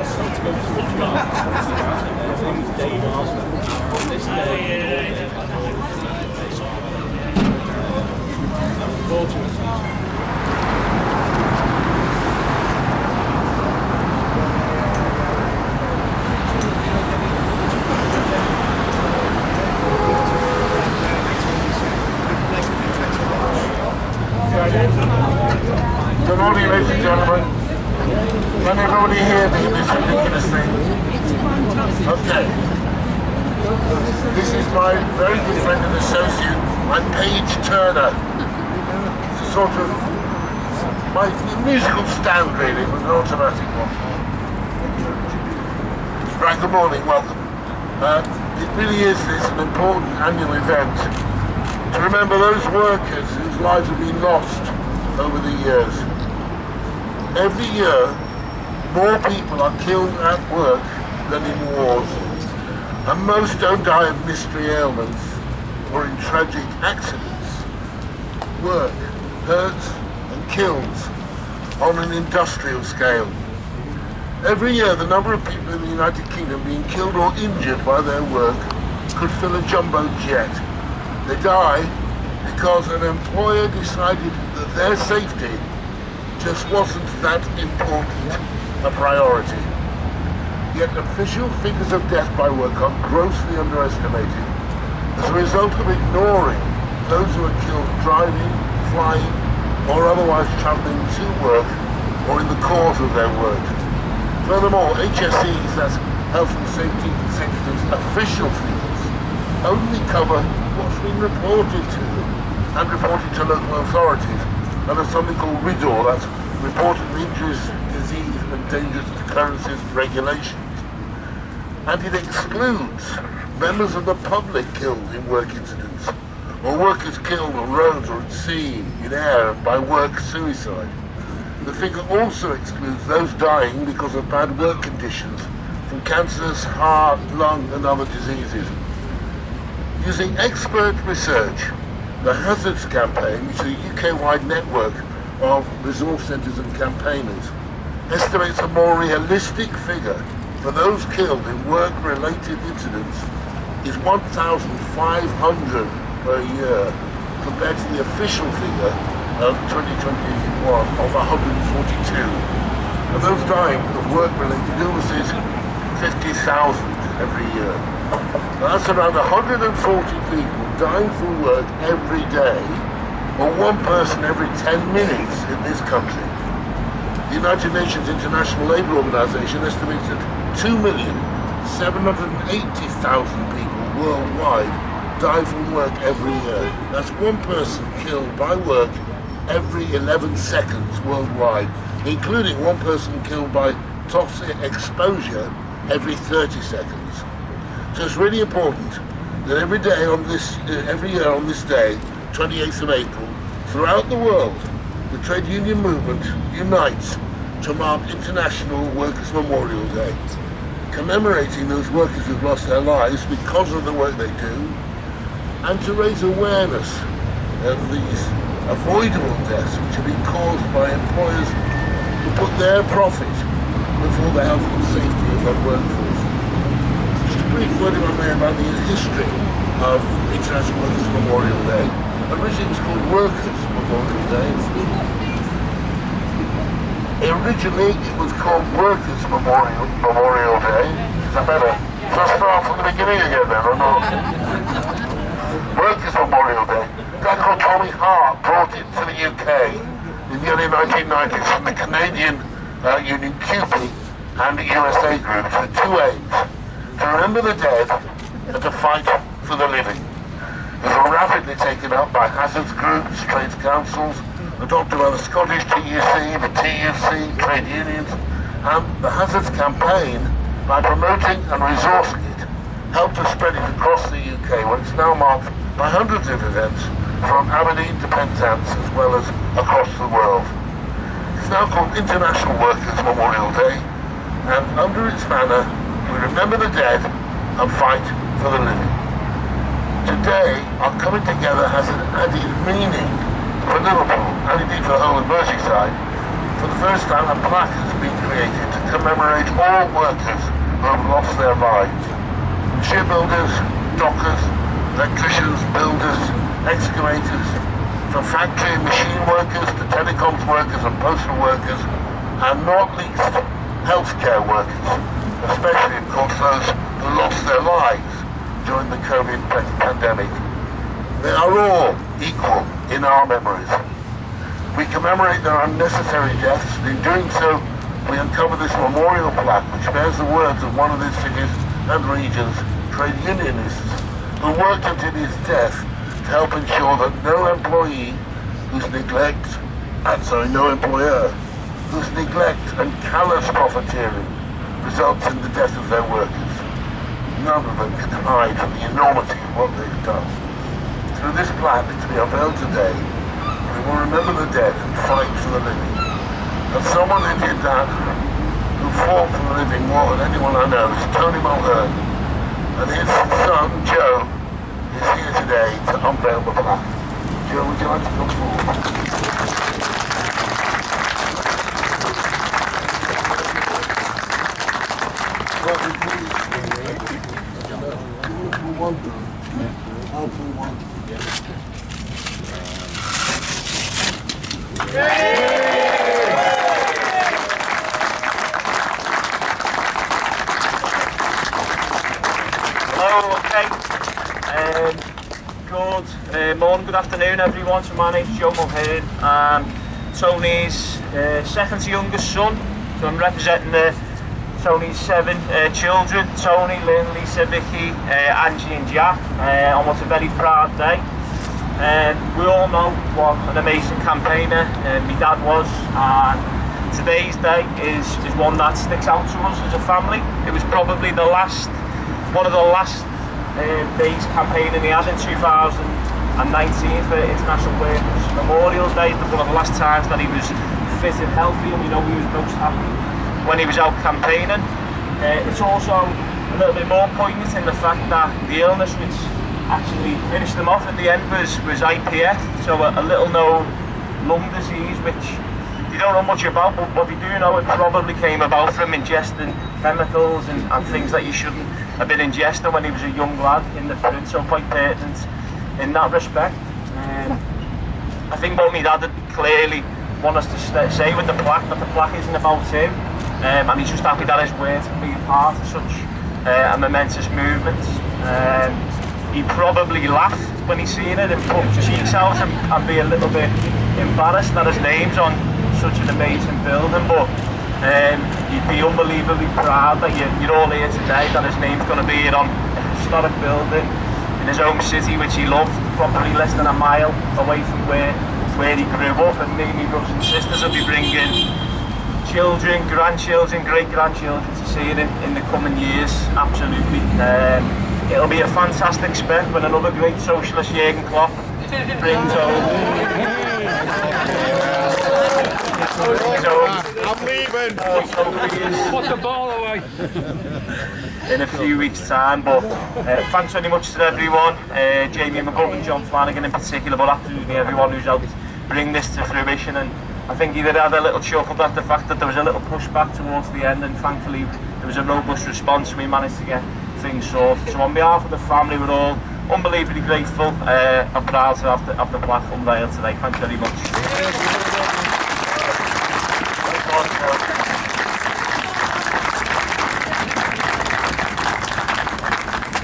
Good morning, ladies and gentlemen. Can everybody hear me in this ridiculous thing? Okay. This is my very good friend and associate, my Page Turner. It's a sort of my musical stand, really, with an automatic one. Right, good morning, welcome. It really is an important annual event to remember those workers whose lives have been lost over the years. Every year, more people are killed at work than in wars, and most don't die of mystery ailments or in tragic accidents. Work hurts and kills on an industrial scale. Every year, the number of people in the United Kingdom being killed or injured by their work could fill a jumbo jet. They die because an employer decided that their safety just wasn't that important a priority. Yet official figures of death by work are grossly underestimated as a result of ignoring those who are killed driving, flying, or otherwise travelling to work or in the course of their work. Furthermore, HSE's, that's Health and Safety Executive's official figures, only cover what's been reported to them and reported to local authorities under something called RIDDOR, that's Reported Injuries, Disease and Dangerous Occurrences Regulations. And it excludes members of the public killed in work incidents, or workers killed on roads or at sea, in air, and by work suicide. The figure also excludes those dying because of bad work conditions from cancers, heart, lung and other diseases. Using expert research, the Hazards Campaign, which is a UK-wide network of resource centres and campaigners, estimates a more realistic figure for those killed in work-related incidents is 1,500 per year, compared to the official figure of 2021 of 142. And those dying of work-related illnesses, 50,000 every year. Now that's around 140 people dying from work every day, or one person every 10 minutes in this country. The United Nations International Labour Organization estimates that 2,780,000 people worldwide die from work every year. That's one person killed by work every 11 seconds worldwide, including one person killed by toxic exposure every 30 seconds. So it's really important that every year on this day, 28th of April, throughout the world, the trade union movement unites to mark International Workers' Memorial Day, commemorating those workers who've lost their lives because of the work they do, and to raise awareness of these avoidable deaths which have been caused by employers who put their profit before the health and safety of their workforce. Just a brief word, if I may, about the history of International Workers' Memorial Day. Originally it was called Workers' Memorial Day. Originally it was called Workers' Memorial Day. Is that better? So I start from the beginning again then, or not? Workers' Memorial Day. A guy called Tommy Hart brought it to the UK in the early 1990s from the Canadian Union CUPE and the USA groups with two aims: to remember the dead and to fight for the living. These were rapidly taken up by hazards groups, trades councils, adopted by the Scottish TUC, the TUC, trade unions, and the Hazards Campaign, by promoting and resourcing it, helped to spread it across the UK, where it's now marked by hundreds of events from Aberdeen to Penzance, as well as across the world. It's now called International Workers' Memorial Day, and under its banner, we remember the dead and fight for the living. Today, our coming together has an added meaning for Liverpool, and indeed for the whole of Merseyside, For the first time, a plaque has been created to commemorate all workers who have lost their lives. Shipbuilders, dockers, electricians, builders, excavators, from factory and machine workers to telecoms workers and postal workers, and not least healthcare workers, especially of course those who lost their lives during the COVID pandemic. They are all equal in our memories. We commemorate their unnecessary deaths, and in doing so we uncover this memorial plaque which bears the words of one of this city's and region's trade unionists who worked until his death to help ensure that no employee whose neglect, no employer, whose neglect and callous profiteering results in the death of their workers. None of them can hide from the enormity of what they've done. Through this plaque to be unveiled today, we will remember the dead and fight for the living. And someone who did that, who fought for the living more than anyone I know, is Tony Mulhearn. And his son, Joe, is here today to unveil the plaque. Joe, would you like to come forward? Hello, okay. Good morning, good afternoon everyone. So my name's Joe Mulhearn. I'm Tony's second to youngest son. So I'm representing Tony's 7 children, Tony, Lynn, Lisa, Vicky, Angie and Jack, on what's a very proud day. We all know what an amazing campaigner my dad was, and today's day is one that sticks out to us as a family. It was probably one of the last days campaigning he had in 2019 for International Workers' Memorial Day. One of the last times that he was fit and healthy, and we know he was most happy when he was out campaigning. It's also a little bit more poignant in the fact that the illness which actually finished him off at the end was IPF, so a little known lung disease which you don't know much about, but what you do know, it probably came about from ingesting chemicals and things that you shouldn't have been ingesting when he was a young lad in the fridge, so quite pertinent in that respect. I think what my dad clearly want us to say with the plaque, that the plaque isn't about him, and he's just happy that his words can be a part of such a momentous movement. He probably laughed when he seen it and put cheeks out and be a little bit embarrassed that his name's on such an amazing building, but you'd be unbelievably proud that you're all here today, that his name's going to be here on a historic building in his own city which he loved, probably less than a mile away from where he grew up. And me and my brothers and sisters will be bringing children, grandchildren, great-grandchildren to see it in the coming years, absolutely. It'll be a fantastic spec when another great socialist, Jürgen Klopp, brings home. I'm leaving. Put the ball away. In a few weeks' time, but thanks very much to everyone, Jamie McGovern and John Flanagan in particular, but absolutely everyone who's helped bring this to fruition. And I think he did have a little chuckle at the fact that there was a little pushback towards the end, and thankfully there was a robust response and we managed to get things sorted. So on behalf of the family, we're all unbelievably grateful and proud to have the plaque unveiled today. Thanks very much.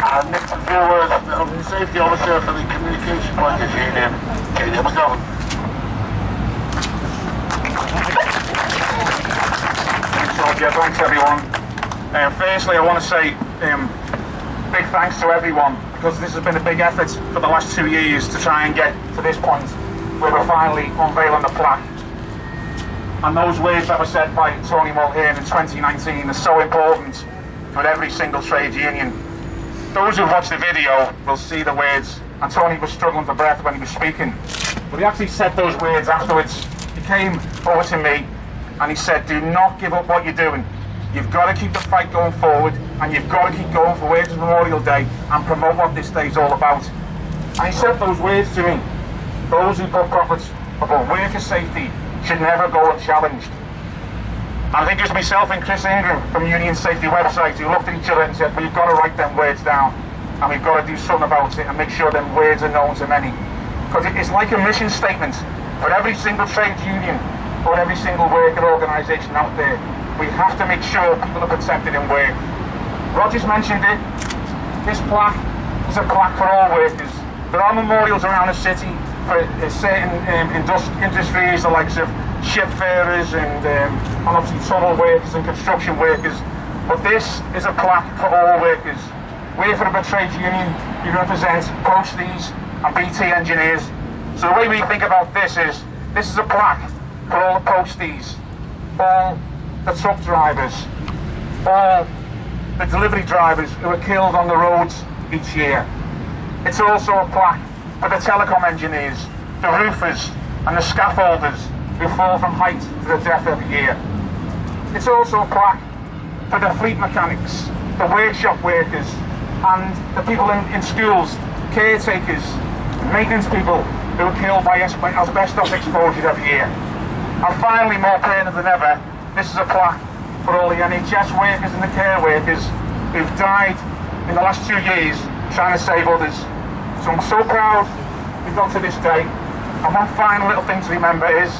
And next to the Safety Officer for the Communication Workers Union, Katie McGovern. Thanks everyone. Firstly, I want to say big thanks to everyone, because this has been a big effort for the last 2 years to try and get to this point where we're finally unveiling the plaque. And those words that were said by Tony Mulhearn in 2019 are so important for every single trade union. Those who watch the video will see the words, and Tony was struggling for breath when he was speaking, but he actually said those words afterwards. He came over to me and he said, do not give up what you're doing. You've got to keep the fight going forward, and you've got to keep going for Workers' Memorial Day and promote what this day is all about. And he said those words to me: those who put profits above worker safety should never go unchallenged. And I think it was myself and Chris Ingram from Union Safety website who looked at each other and said, we've got to write them words down, and we've got to do something about it and make sure them words are known to many. Because it's like a mission statement for every single trade union or every single worker organisation out there. We have to make sure people are protected in work. Roger's mentioned it. This plaque is a plaque for all workers. There are memorials around the city for certain industries, the likes of shipfarers and obviously tunnel workers and construction workers. But this is a plaque for all workers. We're from a trade union. We represent posties and BT engineers. So the way we think about this is a plaque for all the posties, all the truck drivers, all the delivery drivers who are killed on the roads each year. It's also a plaque for the telecom engineers, the roofers and the scaffolders who fall from height to their death every year. It's also a plaque for the fleet mechanics, the workshop workers and the people in schools, caretakers, maintenance people who are killed by asbestos exposure every year. And finally, more pertinent than ever, this is a plaque for all the NHS workers and the care workers who've died in the last 2 years trying to save others. So I'm so proud we've got to this day. And one final little thing to remember is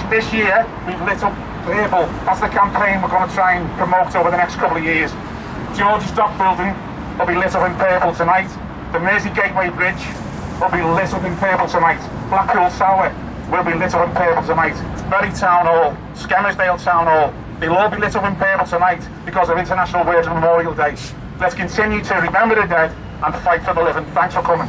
this year we've lit up purple. That's the campaign we're going to try and promote over the next couple of years. George's Dock building will be lit up in purple tonight. The Mersey Gateway Bridge will be lit up in purple tonight. Blackpool Sower will be lit up in purple tonight. Bury Town Hall, Skelmersdale Town Hall, they'll all be lit up in purple tonight because of International Workers' Memorial Day. Let's continue to remember the dead and fight for the living. Thanks for coming.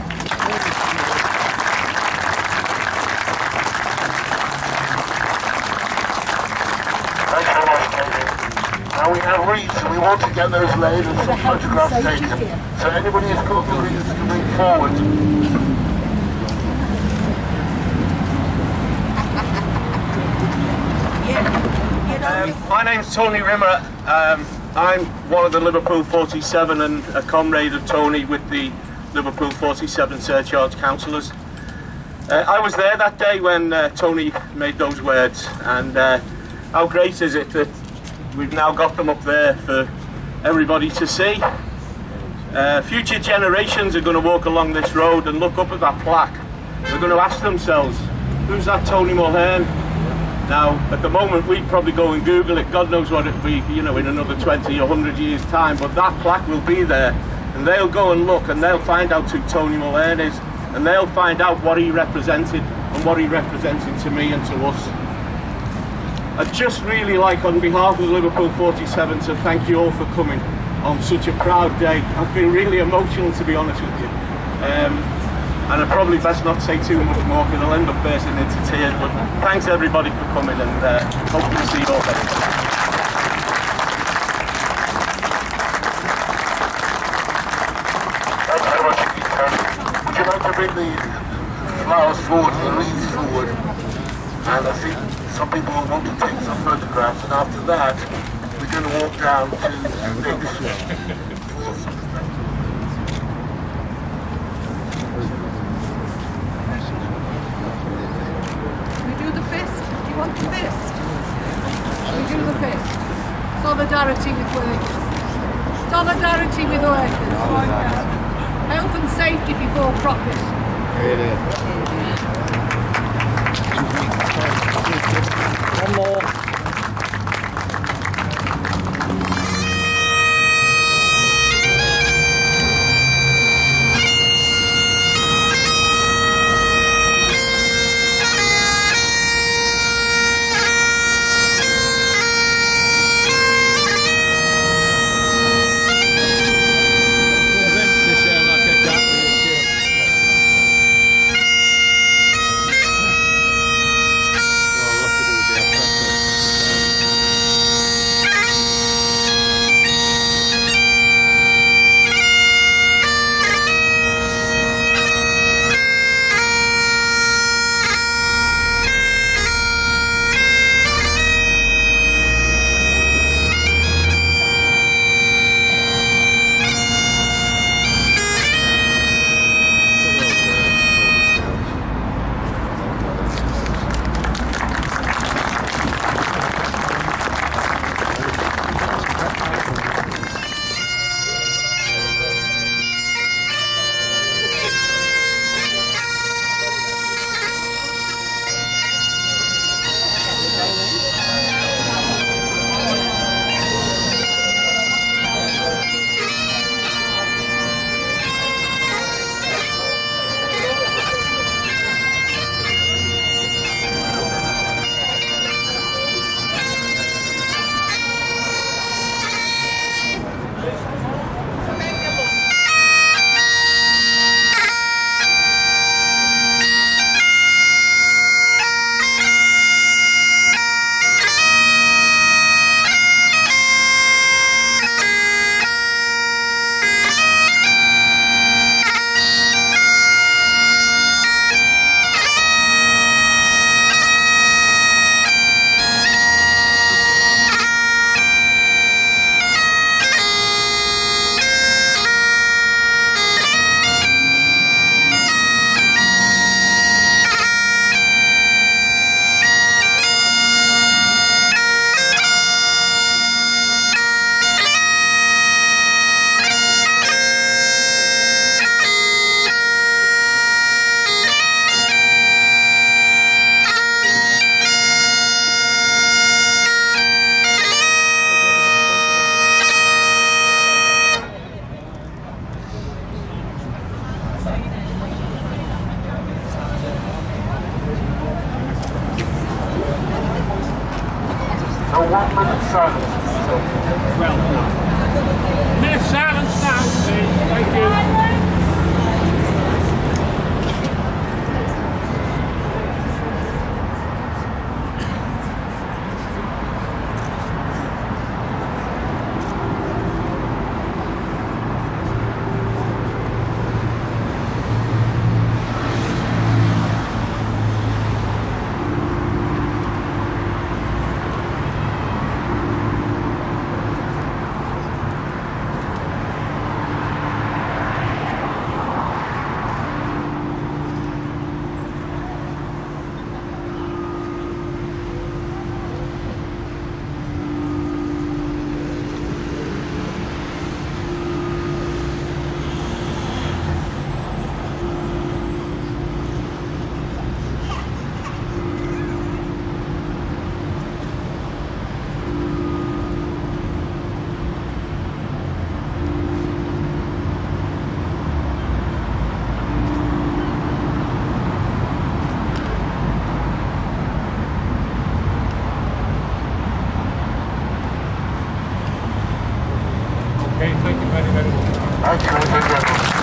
Thanks very much, David. Now we have wreaths and we want to get those laid and some photographs taken. So anybody who's got the wreaths can bring forward. My name's Tony Rimmer. I'm one of the Liverpool 47 and a comrade of Tony with the Liverpool 47 Surcharge Councillors. I was there that day when Tony made those words, and how great is it that we've now got them up there for everybody to see. Future generations are going to walk along this road and look up at that plaque. They're going to ask themselves, who's that Tony Mulhearn? Now, at the moment, we'd probably go and Google it. God knows what it'll be, you know, in another 20 or 100 years' time. But that plaque will be there, and they'll go and look, and they'll find out who Tony Mulhearn is, and they'll find out what he represented and what he represented to me and to us. I'd just really like, on behalf of the Liverpool 47, to thank you all for coming on such a proud day. I feel really emotional, to be honest with you. And I probably best not say too much more because I'll end up bursting into tears, but thanks everybody for coming, and hope to see you all later. Thanks very much, Peter. Would you like to bring the flowers forward, the wreaths forward? And I think some people will want to take some photographs, and after that we're going to walk down to the next The fist. We do the fist. Solidarity with workers. Solidarity with workers. Health and safety before profit. One more. 1 minute silence. Well done. Minute silence now, please. Thank you. Okay, thank you very much. Thank you very much.